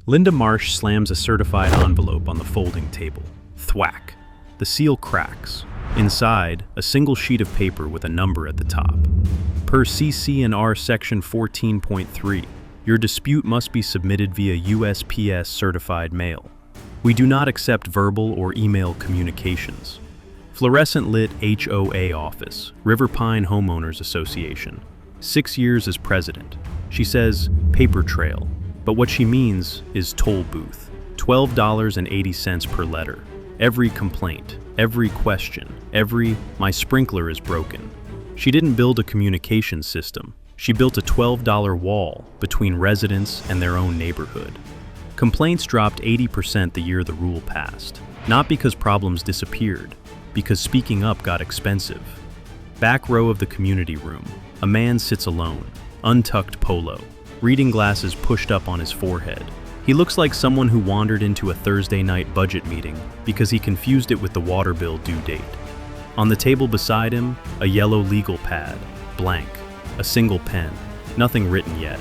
Linda Marsh slams a certified envelope on the folding table. Thwack. The seal cracks. Inside, a single sheet of paper with a number at the top. Per CC&R Section 14.3, your dispute must be submitted via USPS certified mail. We do not accept verbal or email communications. Fluorescent lit HOA office, River Pine Homeowners Association. 6 years as president. She says, paper trail, but what she means is toll booth. $12.80 per letter. Every complaint, every question, my sprinkler is broken. She didn't build a communication system. She built a $12 wall between residents and their own neighborhood. Complaints dropped 80% the year the rule passed. Not because problems disappeared, because speaking up got expensive. Back row of the community room, a man sits alone, untucked polo, reading glasses pushed up on his forehead. He looks like someone who wandered into a Thursday night budget meeting because he confused it with the water bill due date. On the table beside him, a yellow legal pad, blank, a single pen, nothing written yet.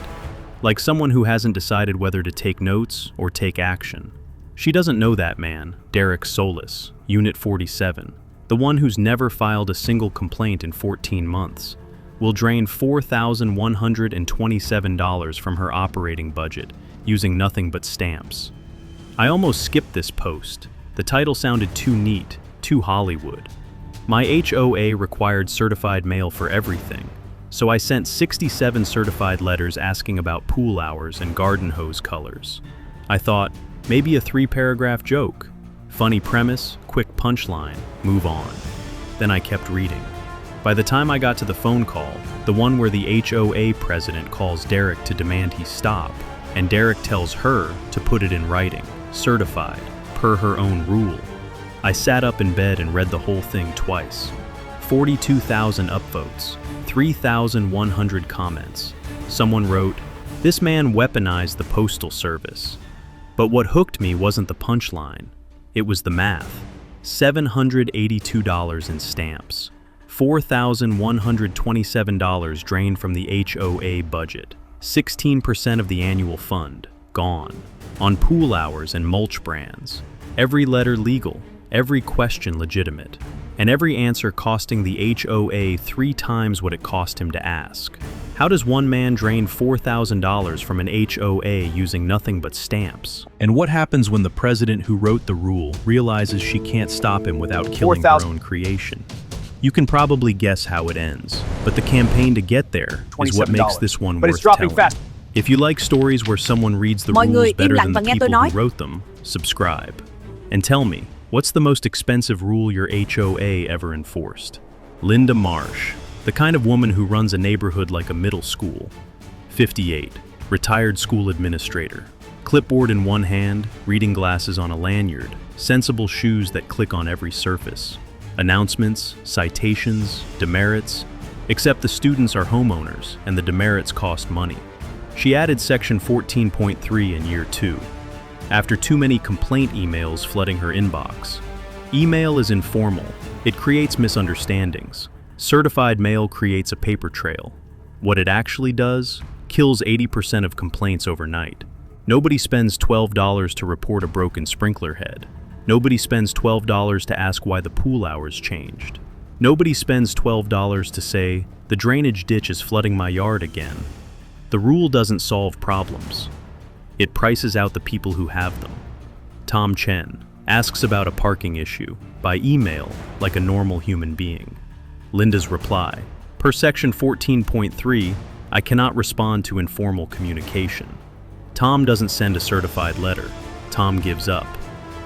Like someone who hasn't decided whether to take notes or take action. She doesn't know that man, Derek Solis, Unit 47, the one who's never filed a single complaint in 14 months, will drain $4,127 from her operating budget using nothing but stamps. I almost skipped this post. The title sounded too neat, too Hollywood. My HOA required certified mail for everything, so I sent 67 certified letters asking about pool hours and garden hose colors. I thought, maybe a 3-paragraph joke. Funny premise, quick punchline, move on. Then I kept reading. By the time I got to the phone call, the one where the HOA president calls Derek to demand he stop, and Derek tells her to put it in writing, certified, per her own rule. I sat up in bed and read the whole thing twice. 42,000 upvotes, 3,100 comments. Someone wrote, "This man weaponized the Postal Service." But what hooked me wasn't the punchline. It was the math. $782 in stamps. $4,127 drained from the HOA budget. 16% of the annual fund, gone. On pool hours and mulch brands. Every letter legal, every question legitimate, and every answer costing the HOA 3 times what it cost him to ask. How does one man drain $4,000 from an HOA using nothing but stamps? And what happens when the president who wrote the rule realizes she can't stop him without killing her own creation? You can probably guess how it ends, but the campaign to get there is what makes this one worth telling. Fast. If you like stories where someone reads the rules better than the people who wrote them, subscribe. And tell me, what's the most expensive rule your HOA ever enforced? Linda Marsh, the kind of woman who runs a neighborhood like a middle school. 58, retired school administrator. Clipboard in one hand, reading glasses on a lanyard, sensible shoes that click on every surface. Announcements, citations, demerits, except the students are homeowners and the demerits cost money. She added Section 14.3 in year 2, after too many complaint emails flooding her inbox. Email is informal. It creates misunderstandings. Certified mail creates a paper trail. What it actually does, kills 80% of complaints overnight. Nobody spends $12 to report a broken sprinkler head. Nobody spends $12 to ask why the pool hours changed. Nobody spends $12 to say, the drainage ditch is flooding my yard again. The rule doesn't solve problems. It prices out the people who have them. Tom Chen asks about a parking issue by email like a normal human being. Linda's reply, per Section 14.3, I cannot respond to informal communication. Tom doesn't send a certified letter. Tom gives up.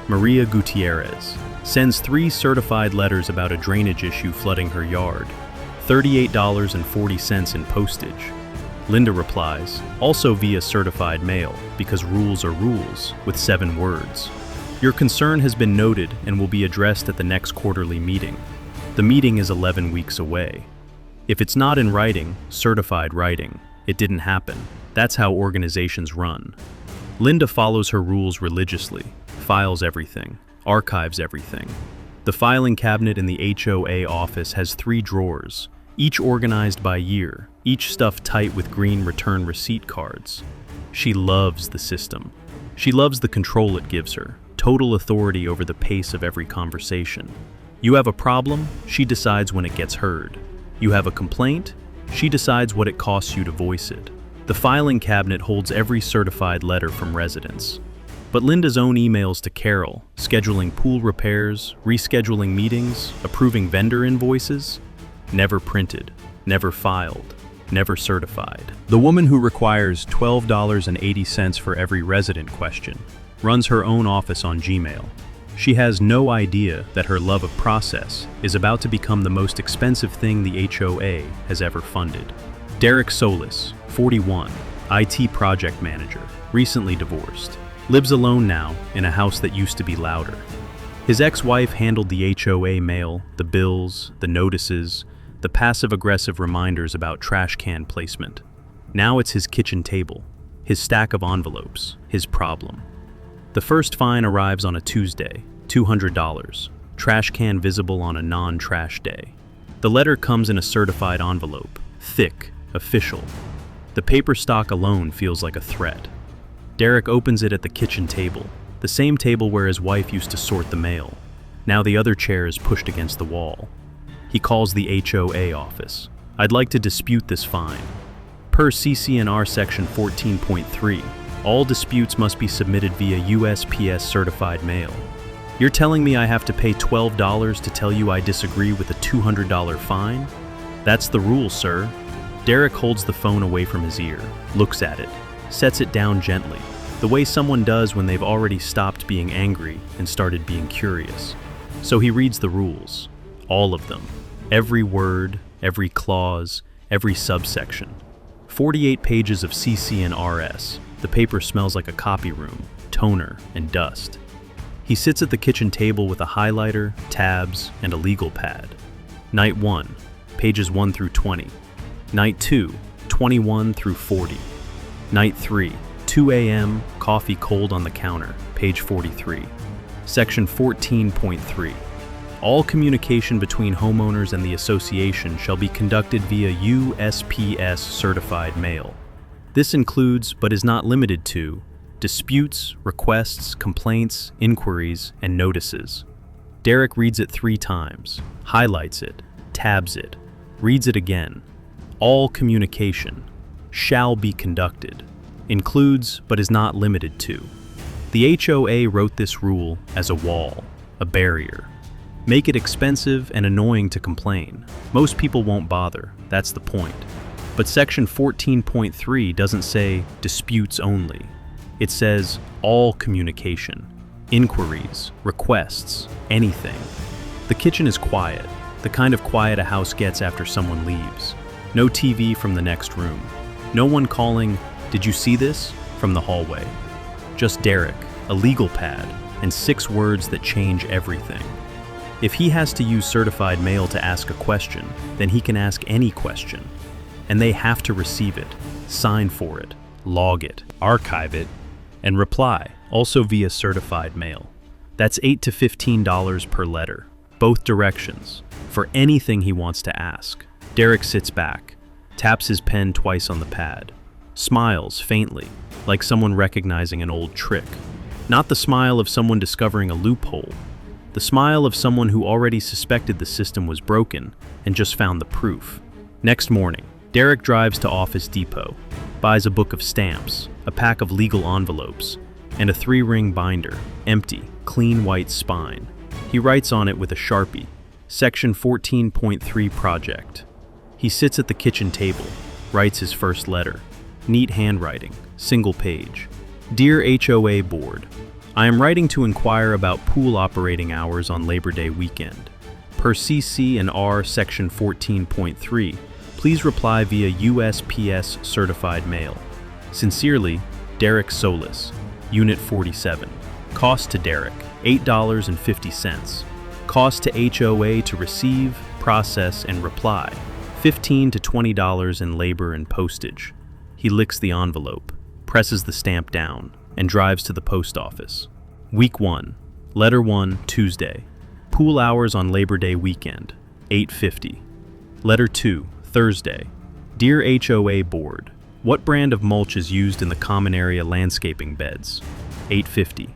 Maria Gutierrez sends 3 certified letters about a drainage issue flooding her yard. $38.40 in postage. Linda replies, also via certified mail, because rules are rules, with 7 words. Your concern has been noted and will be addressed at the next quarterly meeting. The meeting is 11 weeks away. If it's not in writing, certified writing, it didn't happen. That's how organizations run. Linda follows her rules religiously, files everything, archives everything. The filing cabinet in the HOA office has 3 drawers, each organized by year, each stuffed tight with green return receipt cards. She loves the system. She loves the control it gives her, total authority over the pace of every conversation. You have a problem, she decides when it gets heard. You have a complaint, she decides what it costs you to voice it. The filing cabinet holds every certified letter from residents. But Linda's own emails to Carol, scheduling pool repairs, rescheduling meetings, approving vendor invoices, never printed, never filed, never certified. The woman who requires $12.80 for every resident question runs her own office on Gmail. She has no idea that her love of process is about to become the most expensive thing the HOA has ever funded. Derek Solis, 41, IT project manager, recently divorced. Lives alone now in a house that used to be louder. His ex-wife handled the HOA mail, the bills, the notices, the passive-aggressive reminders about trash can placement. Now it's his kitchen table, his stack of envelopes, his problem. The first fine arrives on a Tuesday, $200, trash can visible on a non-trash day. The letter comes in a certified envelope, thick, official. The paper stock alone feels like a threat. Derek opens it at the kitchen table, the same table where his wife used to sort the mail. Now the other chair is pushed against the wall. He calls the HOA office. I'd like to dispute this fine. Per CC&R Section 14.3, all disputes must be submitted via USPS certified mail. You're telling me I have to pay $12 to tell you I disagree with a $200 fine? That's the rule, sir. Derek holds the phone away from his ear, looks at it, sets it down gently, the way someone does when they've already stopped being angry and started being curious. So he reads the rules, all of them, every word, every clause, every subsection. 48 pages of CC and RS. The paper smells like a copy room, toner, and dust. He sits at the kitchen table with a highlighter, tabs, and a legal pad. Night 1, pages 1 through 20. Night 2, 21 through 40. Night 3, 2 a.m., coffee cold on the counter, page 43. Section 14.3. All communication between homeowners and the association shall be conducted via USPS certified mail. This includes, but is not limited to, disputes, requests, complaints, inquiries, and notices. Derek reads it 3 times, highlights it, tabs it, reads it again. All communication shall be conducted, includes but is not limited to. The HOA wrote this rule as a wall, a barrier. Make it expensive and annoying to complain. Most people won't bother, that's the point. But Section 14.3 doesn't say disputes only. It says all communication, inquiries, requests, anything. The kitchen is quiet, the kind of quiet a house gets after someone leaves. No TV from the next room. No one calling, "Did you see this?" from the hallway. Just Derek, a legal pad, and 6 words that change everything. If he has to use certified mail to ask a question, then he can ask any question. And they have to receive it, sign for it, log it, archive it, and reply, also via certified mail. That's $8 to $15 per letter, both directions, for anything he wants to ask. Derek sits back, taps his pen twice on the pad, smiles faintly, like someone recognizing an old trick. Not the smile of someone discovering a loophole, the smile of someone who already suspected the system was broken and just found the proof. Next morning, Derek drives to Office Depot, buys a book of stamps, a pack of legal envelopes, and a 3-ring binder, empty, clean white spine. He writes on it with a Sharpie, Section 14.3 project. He sits at the kitchen table, writes his first letter. Neat handwriting, single page. Dear HOA Board, I am writing to inquire about pool operating hours on Labor Day weekend. Per CC and R Section 14.3, please reply via USPS certified mail. Sincerely, Derek Solis, Unit 47. Cost to Derek, $8.50. Cost to HOA to receive, process, and reply, $15 to $20 in labor and postage. He licks the envelope, presses the stamp down, and drives to the post office. Week 1, Letter 1, Tuesday. Pool hours on Labor Day weekend, 8:50. Letter 2, Thursday. Dear HOA Board, what brand of mulch is used in the common area landscaping beds? 8:50.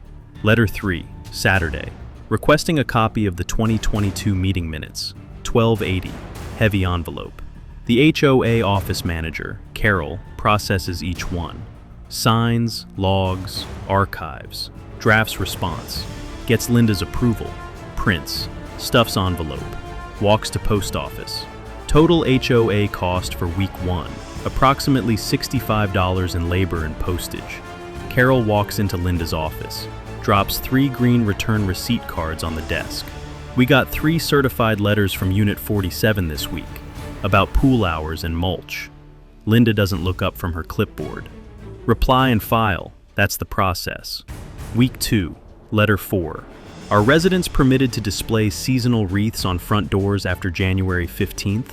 Letter 3, Saturday. Requesting a copy of the 2022 meeting minutes, 12:80. Heavy envelope. The HOA office manager, Carol, processes each one. Signs, logs, archives, drafts response, gets Linda's approval, prints, stuffs envelope, walks to post office. Total HOA cost for week 1, approximately $65 in labor and postage. Carol walks into Linda's office, drops 3 green return receipt cards on the desk. We got 3 certified letters from Unit 47 this week, about pool hours and mulch. Linda doesn't look up from her clipboard. Reply and file, that's the process. Week 2, Letter 4. Are residents permitted to display seasonal wreaths on front doors after January 15th?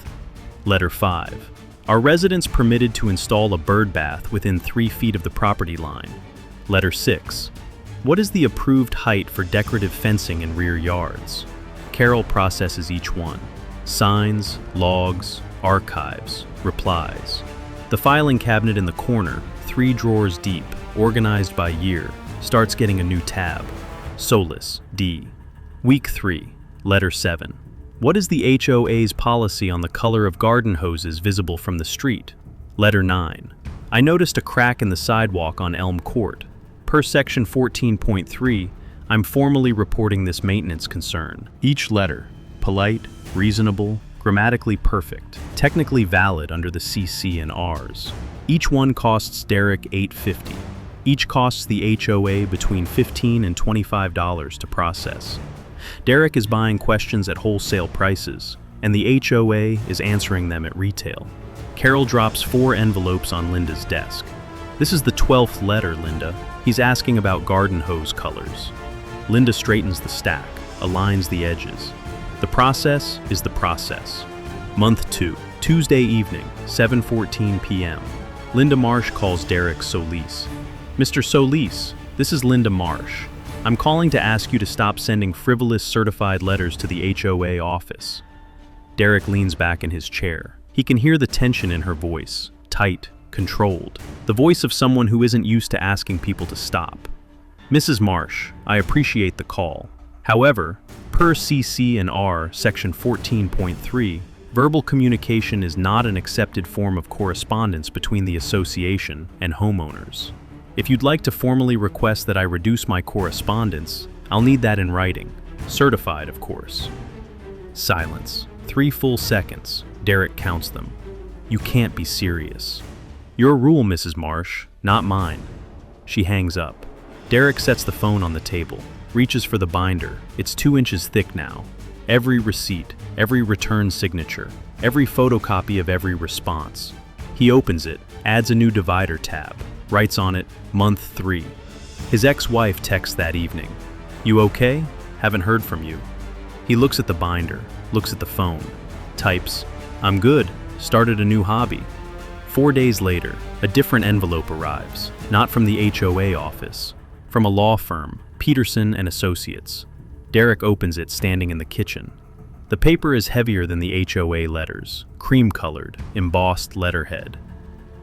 Letter 5. Are residents permitted to install a bird bath within 3 feet of the property line? Letter 6. What is the approved height for decorative fencing in rear yards? Carol processes each one. Signs, logs, archives, replies. The filing cabinet in the corner, 3 drawers deep, organized by year, starts getting a new tab. Solace, D. Week 3, Letter 7. What is the HOA's policy on the color of garden hoses visible from the street? Letter 9. I noticed a crack in the sidewalk on Elm Court. Per Section 14.3, I'm formally reporting this maintenance concern. Each letter, polite, reasonable, grammatically perfect, technically valid under the CC and Rs. Each one costs Derek $8.50. Each costs the HOA between $15 and $25 to process. Derek is buying questions at wholesale prices, and the HOA is answering them at retail. Carol drops 4 envelopes on Linda's desk. This is the 12th letter, Linda. He's asking about garden hose colors. Linda straightens the stack, aligns the edges. The process is the process. Month 2, Tuesday evening, 7:14 p.m. Linda Marsh calls Derek Solis. Mr. Solis, this is Linda Marsh. I'm calling to ask you to stop sending frivolous certified letters to the HOA office. Derek leans back in his chair. He can hear the tension in her voice, tight, controlled, the voice of someone who isn't used to asking people to stop. Mrs. Marsh, I appreciate the call. However, per CC and R, Section 14.3, verbal communication is not an accepted form of correspondence between the association and homeowners. If you'd like to formally request that I reduce my correspondence, I'll need that in writing. Certified, of course. Silence. 3 full seconds. Derek counts them. You can't be serious. Your rule, Mrs. Marsh, not mine. She hangs up. Derek sets the phone on the table, reaches for the binder. It's 2 inches thick now. Every receipt, every return signature, every photocopy of every response. He opens it, adds a new divider tab, writes on it, month 3. His ex-wife texts that evening. You okay? Haven't heard from you. He looks at the binder, looks at the phone, types, I'm good, started a new hobby. 4 days later, a different envelope arrives, not from the HOA office, from a law firm, Peterson and Associates. Derek opens it standing in the kitchen. The paper is heavier than the HOA letters, cream-colored, embossed letterhead.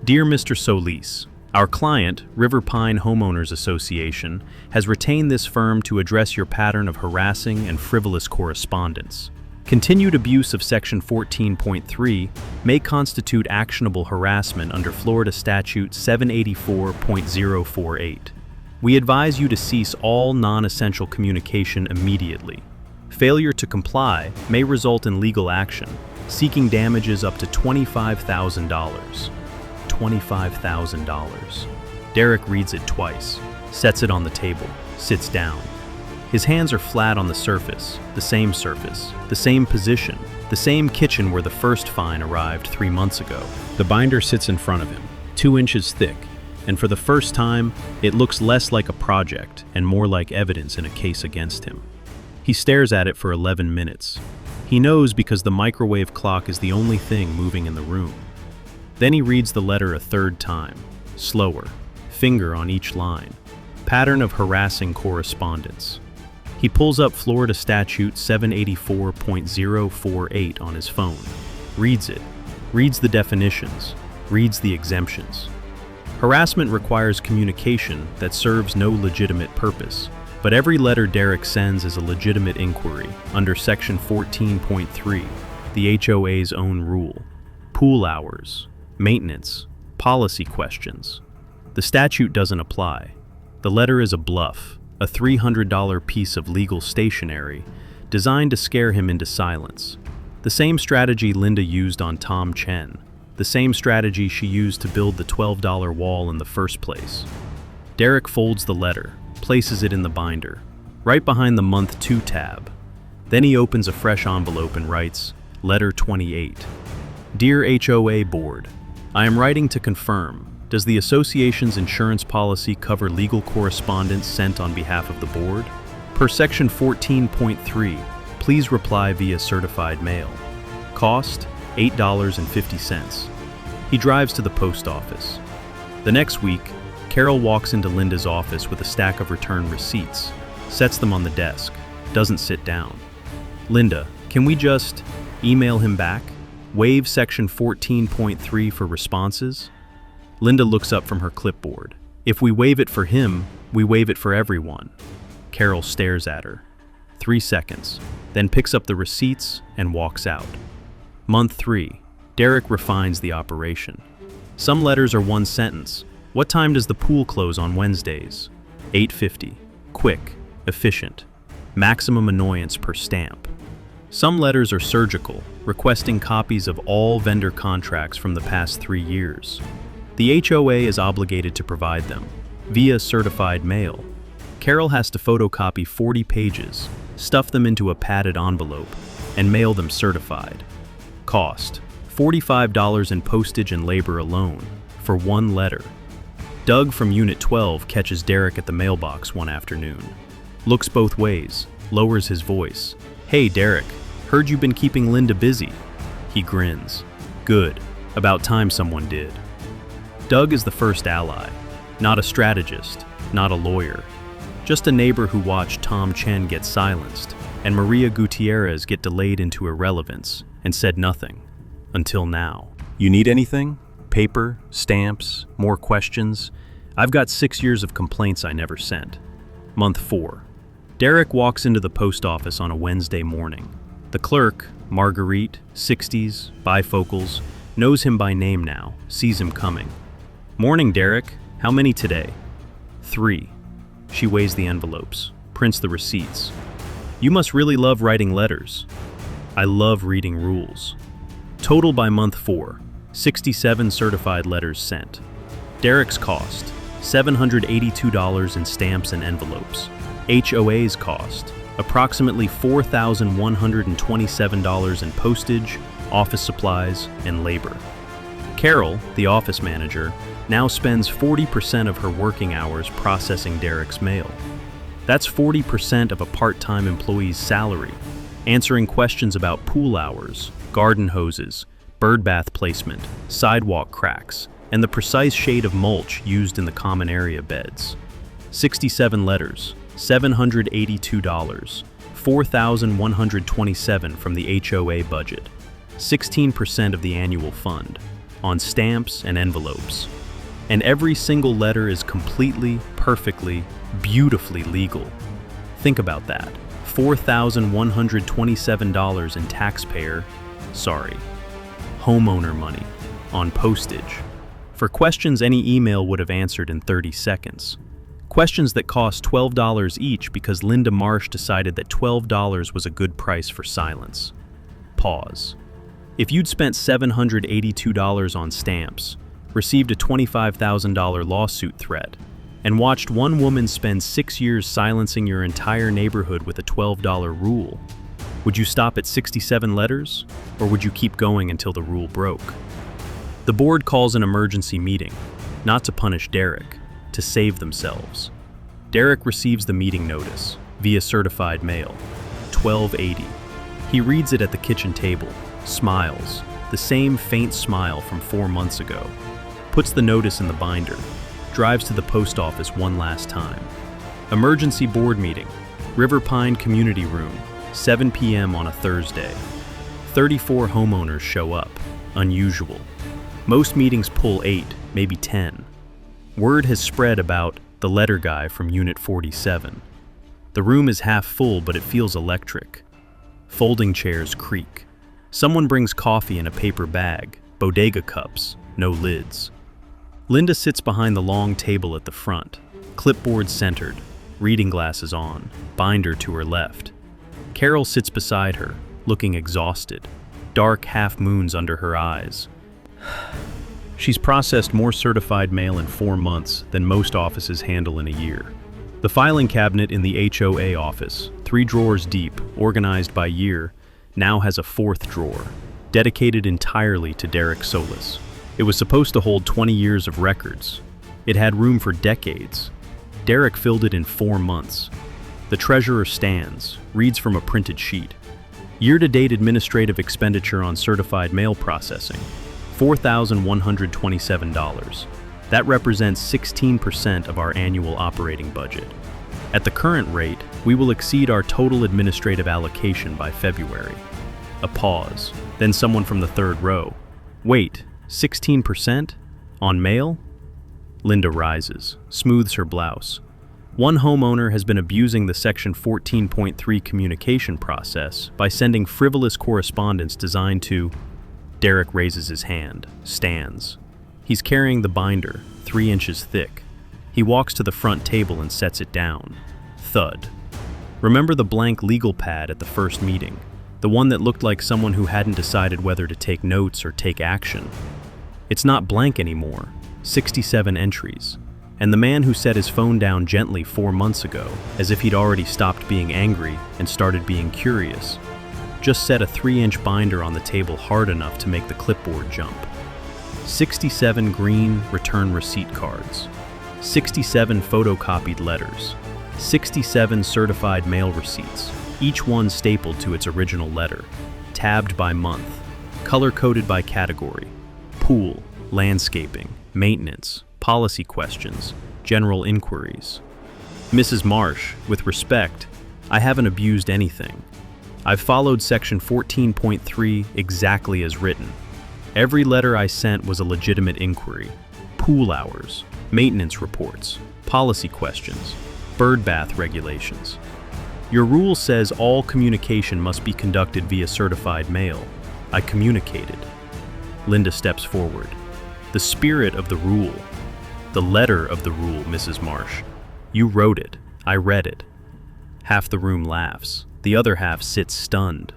Dear Mr. Solis, our client, River Pine Homeowners Association, has retained this firm to address your pattern of harassing and frivolous correspondence. Continued abuse of Section 14.3 may constitute actionable harassment under Florida Statute 784.048. We advise you to cease all non-essential communication immediately. Failure to comply may result in legal action, seeking damages up to $25,000. $25,000. Derek reads it twice, sets it on the table, sits down. His hands are flat on the surface, the same position, the same kitchen where the first fine arrived 3 months ago. The binder sits in front of him, 2 inches thick, and for the first time, it looks less like a project and more like evidence in a case against him. He stares at it for 11 minutes. He knows because the microwave clock is the only thing moving in the room. Then he reads the letter a 3rd time, slower, finger on each line. Pattern of harassing correspondence. He pulls up Florida Statute 784.048 on his phone, reads it, reads the definitions, reads the exemptions. Harassment requires communication that serves no legitimate purpose, but every letter Derek sends is a legitimate inquiry under Section 14.3, the HOA's own rule. Pool hours, maintenance, policy questions. The statute doesn't apply. The letter is a bluff, a $300 piece of legal stationery designed to scare him into silence. The same strategy Linda used on Tom Chen. The same strategy she used to build the $12 wall in the first place. Derek folds the letter, places it in the binder, right behind the Month 2 tab. Then he opens a fresh envelope and writes, Letter 28. Dear HOA Board, I am writing to confirm, does the association's insurance policy cover legal correspondence sent on behalf of the board? Per Section 14.3, please reply via certified mail. Cost, $8.50. He drives to the post office. The next week, Carol walks into Linda's office with a stack of return receipts, sets them on the desk, doesn't sit down. Linda, can we just email him back? Waive Section 14.3 for responses? Linda looks up from her clipboard. If we waive it for him, we waive it for everyone. Carol stares at her. 3 seconds, then picks up the receipts and walks out. Month 3. Derek refines the operation. Some letters are one sentence. What time does the pool close on Wednesdays? 8:50. Quick, efficient. Maximum annoyance per stamp. Some letters are surgical, requesting copies of all vendor contracts from the past 3 years. The HOA is obligated to provide them, via certified mail. Carol has to photocopy 40 pages, stuff them into a padded envelope, and mail them certified. Cost, $45 in postage and labor alone, for one letter. Doug from Unit 12 catches Derek at the mailbox one afternoon. Looks both ways, lowers his voice. Hey Derek, heard you've been keeping Linda busy. He grins. Good, about time someone did. Doug is the first ally, not a strategist, not a lawyer. Just a neighbor who watched Tom Chen get silenced and Maria Gutierrez get delayed into irrelevance and said nothing. Until now. You need anything? Paper, stamps, more questions? I've got 6 years of complaints I never sent. Month 4. Derek walks into the post office on a Wednesday morning. The clerk, Marguerite, 60s, bifocals, knows him by name now, sees him coming. Morning, Derek. How many today? 3. She weighs the envelopes, prints the receipts. You must really love writing letters. I love reading rules. Total by month 4, 67 certified letters sent. Derek's cost, $782 in stamps and envelopes. HOA's cost, approximately $4,127 in postage, office supplies, and labor. Carol, the office manager, now spends 40% of her working hours processing Derek's mail. That's 40% of a part-time employee's salary, answering questions about pool hours, garden hoses, bird bath placement, sidewalk cracks, and the precise shade of mulch used in the common area beds. 67 letters, $782, $4,127 from the HOA budget, 16% of the annual fund, on stamps and envelopes. And every single letter is completely, perfectly, beautifully legal. Think about that. $4,127 in homeowner money, on postage. For questions any email would have answered in 30 seconds. Questions that cost $12 each because Linda Marsh decided that $12 was a good price for silence. Pause. If you'd spent $782 on stamps, received a $25,000 lawsuit threat, and watched one woman spend 6 years silencing your entire neighborhood with a $12 rule, would you stop at 67 letters, or would you keep going until the rule broke? The board calls an emergency meeting, not to punish Derek, to save themselves. Derek receives the meeting notice, via certified mail, 1280. He reads it at the kitchen table, smiles, the same faint smile from 4 months ago, puts the notice in the binder, drives to the post office one last time. Emergency board meeting, River Pine Community Room, 7 p.m. on a Thursday. 34 homeowners show up, unusual. Most meetings pull 8, maybe 10. Word has spread about the letter guy from Unit 47. The room is half full, but it feels electric. Folding chairs creak. Someone brings coffee in a paper bag, bodega cups, no lids. Linda sits behind the long table at the front, clipboard centered, reading glasses on, binder to her left. Carol sits beside her, looking exhausted, dark half moons under her eyes. She's processed more certified mail in 4 months than most offices handle in a year. The filing cabinet in the HOA office, 3 drawers deep, organized by year, now has a 4th drawer, dedicated entirely to Derek Solis. It was supposed to hold 20 years of records. It had room for decades. Derek filled it in 4 months. The treasurer stands, reads from a printed sheet. Year-to-date administrative expenditure on certified mail processing, $4,127. That represents 16% of our annual operating budget. At the current rate, we will exceed our total administrative allocation by February. A pause, then someone from the 3rd row. Wait, 16%? On mail? Linda rises, smooths her blouse. One homeowner has been abusing the Section 14.3 communication process by sending frivolous correspondence designed to... Derek raises his hand, stands. He's carrying the binder, 3 inches thick. He walks to the front table and sets it down. Thud. Remember the blank legal pad at the first meeting? The one that looked like someone who hadn't decided whether to take notes or take action. It's not blank anymore. 67 entries. And the man who set his phone down gently 4 months ago, as if he'd already stopped being angry and started being curious, just set a 3-inch binder on the table hard enough to make the clipboard jump. 67 green return receipt cards. 67 photocopied letters. 67 certified mail receipts, each one stapled to its original letter, tabbed by month, color-coded by category, pool, landscaping, maintenance, policy questions, general inquiries. Mrs. Marsh, with respect, I haven't abused anything. I've followed Section 14.3 exactly as written. Every letter I sent was a legitimate inquiry. Pool hours, maintenance reports, policy questions, bird bath regulations. Your rule says all communication must be conducted via certified mail. I communicated. Linda steps forward. The spirit of the rule. The letter of the rule, Mrs. Marsh. You wrote it. I read it. Half the room laughs. The other half sits stunned.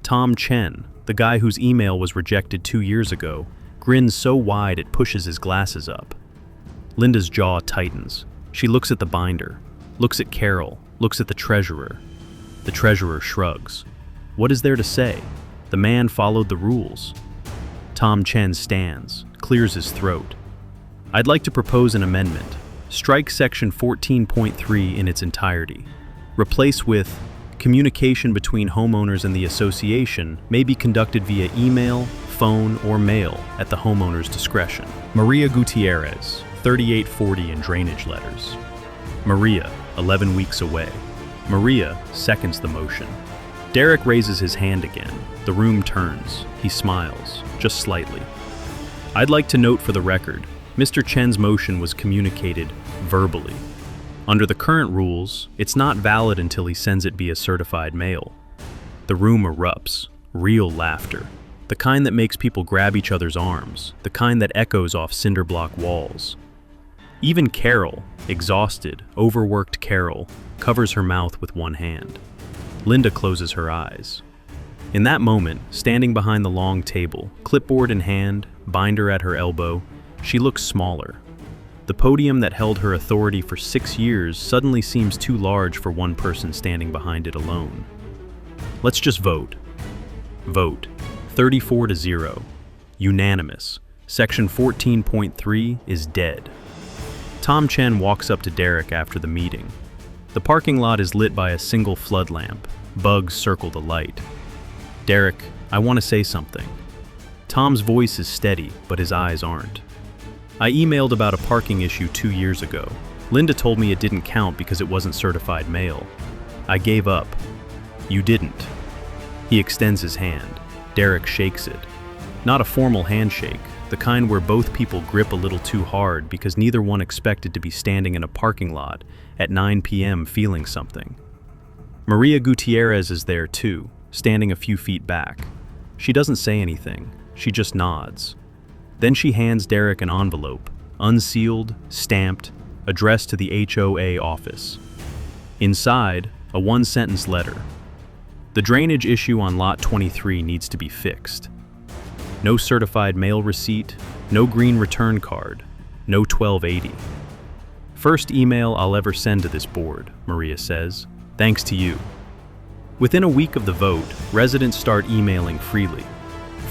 Tom Chen, the guy whose email was rejected 2 years ago, grins so wide it pushes his glasses up. Linda's jaw tightens. She looks at the binder, looks at Carol, looks at the treasurer. The treasurer shrugs. What is there to say? The man followed the rules. Tom Chen stands, clears his throat. I'd like to propose an amendment. Strike Section 14.3 in its entirety. Replace with communication between homeowners and the association may be conducted via email, phone, or mail at the homeowner's discretion. Maria Gutierrez, 3840 in drainage letters. Maria, 11 weeks away. Maria seconds the motion. Derek raises his hand again. The room turns. He smiles, just slightly. I'd like to note for the record, Mr. Chen's motion was communicated verbally. Under the current rules, it's not valid until he sends it via certified mail. The room erupts, real laughter, the kind that makes people grab each other's arms, the kind that echoes off cinder block walls. Even Carol, exhausted, overworked Carol, covers her mouth with one hand. Linda closes her eyes. In that moment, standing behind the long table, clipboard in hand, binder at her elbow, she looks smaller. The podium that held her authority for 6 years suddenly seems too large for one person standing behind it alone. Let's just vote. Vote. 34-0. Unanimous. Section 14.3 is dead. Tom Chen walks up to Derek after the meeting. The parking lot is lit by a single flood lamp. Bugs circle the light. Derek, I want to say something. Tom's voice is steady, but his eyes aren't. I emailed about a parking issue 2 years ago. Linda told me it didn't count because it wasn't certified mail. I gave up. You didn't. He extends his hand. Derek shakes it. Not a formal handshake, the kind where both people grip a little too hard because neither one expected to be standing in a parking lot at 9 p.m. feeling something. Maria Gutierrez is there too, standing a few feet back. She doesn't say anything, she just nods. Then she hands Derek an envelope, unsealed, stamped, addressed to the HOA office. Inside, a one-sentence letter. The drainage issue on Lot 23 needs to be fixed. No certified mail receipt, no green return card, no 1280. First email I'll ever send to this board, Maria says, thanks to you. Within a week of the vote, residents start emailing freely.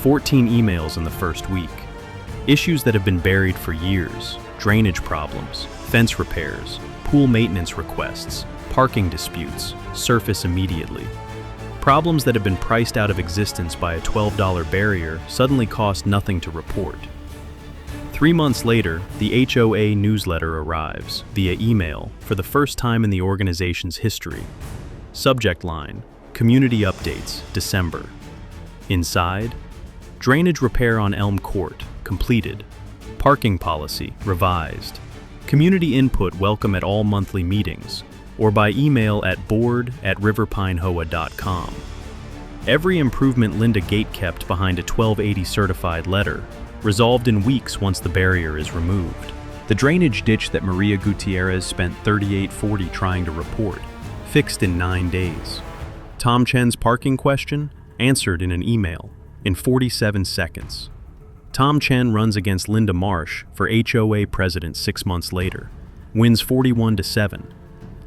14 emails in the first week. Issues that have been buried for years, drainage problems, fence repairs, pool maintenance requests, parking disputes, surface immediately. Problems that have been priced out of existence by a $12 barrier suddenly cost nothing to report. 3 months later, the HOA newsletter arrives, via email, for the first time in the organization's history. Subject line, Community Updates, December. Inside, drainage repair on Elm Court, completed. Parking policy, revised. Community input welcome at all monthly meetings, or by email at board@riverpinehoa.com. Every improvement Linda gatekept behind a 1280 certified letter, resolved in weeks once the barrier is removed. The drainage ditch that Maria Gutierrez spent $38.40 trying to report, fixed in 9 days. Tom Chen's parking question, answered in an email, in 47 seconds. Tom Chen runs against Linda Marsh for HOA president 6 months later, wins 41-7.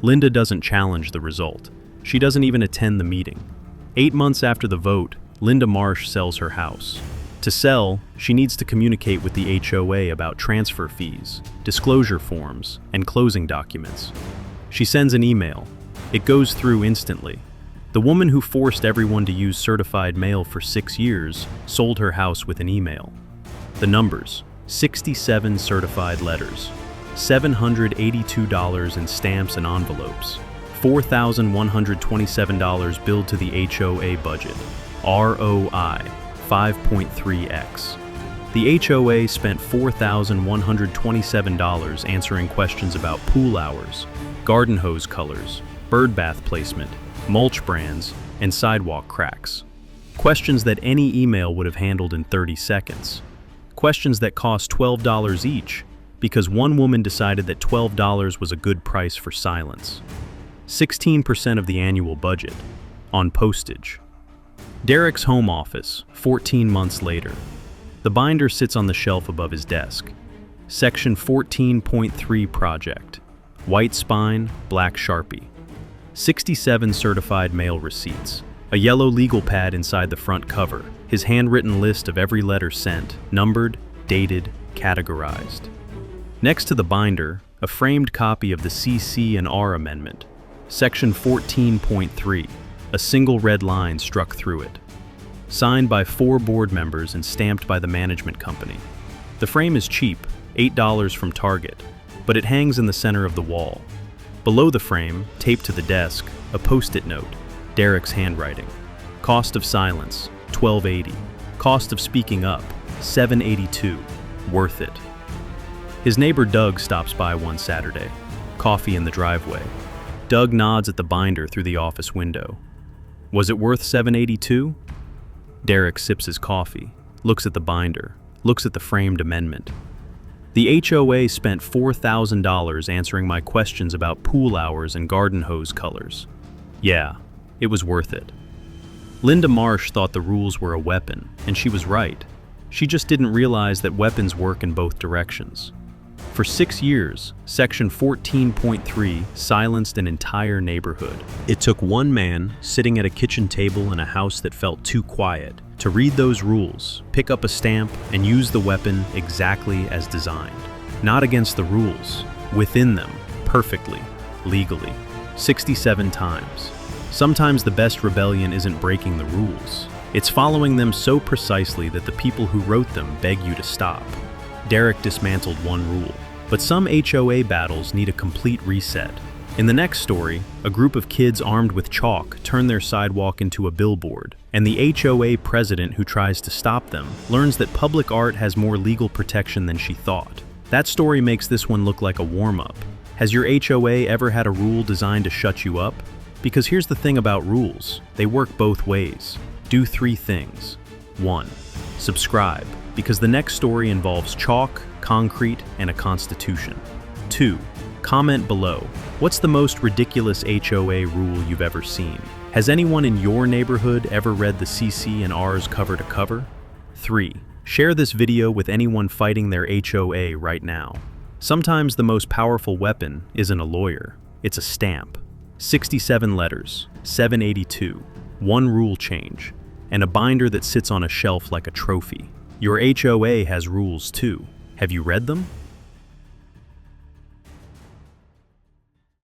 Linda doesn't challenge the result. She doesn't even attend the meeting. 8 months after the vote, Linda Marsh sells her house. To sell, she needs to communicate with the HOA about transfer fees, disclosure forms, and closing documents. She sends an email. It goes through instantly. The woman who forced everyone to use certified mail for 6 years sold her house with an email. The numbers: 67 certified letters, $782 in stamps and envelopes, $4,127 billed to the HOA budget, ROI 5.3x. The HOA spent $4,127 answering questions about pool hours, garden hose colors, bird bath placement, mulch brands, and sidewalk cracks. Questions that any email would have handled in 30 seconds. Questions that cost $12 each, because one woman decided that $12 was a good price for silence. 16% of the annual budget, on postage. Derek's home office, 14 months later. The binder sits on the shelf above his desk. Section 14.3 project. White spine, black Sharpie. 67 certified mail receipts. A yellow legal pad inside the front cover. His handwritten list of every letter sent, numbered, dated, categorized. Next to the binder, a framed copy of the CC and R amendment. Section 14.3. A single red line struck through it. Signed by 4 board members and stamped by the management company. The frame is cheap, $8 from Target, but it hangs in the center of the wall. Below the frame, taped to the desk, a post-it note, Derek's handwriting. Cost of silence, $12.80. Cost of speaking up, $7.82. Worth it. His neighbor Doug stops by one Saturday. Coffee in the driveway. Doug nods at the binder through the office window. Was it worth $7.82? Derek sips his coffee, looks at the binder, looks at the framed amendment. The HOA spent $4,000 answering my questions about pool hours and garden hose colors. Yeah, it was worth it. Linda Marsh thought the rules were a weapon, and she was right. She just didn't realize that weapons work in both directions. For 6 years, Section 14.3 silenced an entire neighborhood. It took one man, sitting at a kitchen table in a house that felt too quiet, to read those rules, pick up a stamp, and use the weapon exactly as designed. Not against the rules, within them, perfectly, legally. 67 times. Sometimes the best rebellion isn't breaking the rules. It's following them so precisely that the people who wrote them beg you to stop. Derek dismantled one rule. But some HOA battles need a complete reset. In the next story, a group of kids armed with chalk turn their sidewalk into a billboard, And the HOA president who tries to stop them learns that public art has more legal protection than she thought. That story makes this one look like a warm-up. Has your HOA ever had a rule designed to shut you up? Because here's the thing about rules, they work both ways. Do 3 things. 1. Subscribe, because the next story involves chalk, concrete, and a constitution. 2. Comment below. What's the most ridiculous HOA rule you've ever seen? Has anyone in your neighborhood ever read the CC and Rs cover to cover? 3. Share this video with anyone fighting their HOA right now. Sometimes the most powerful weapon isn't a lawyer, it's a stamp. 67 letters, 782, 1 rule change, and a binder that sits on a shelf like a trophy. Your HOA has rules too. Have you read them?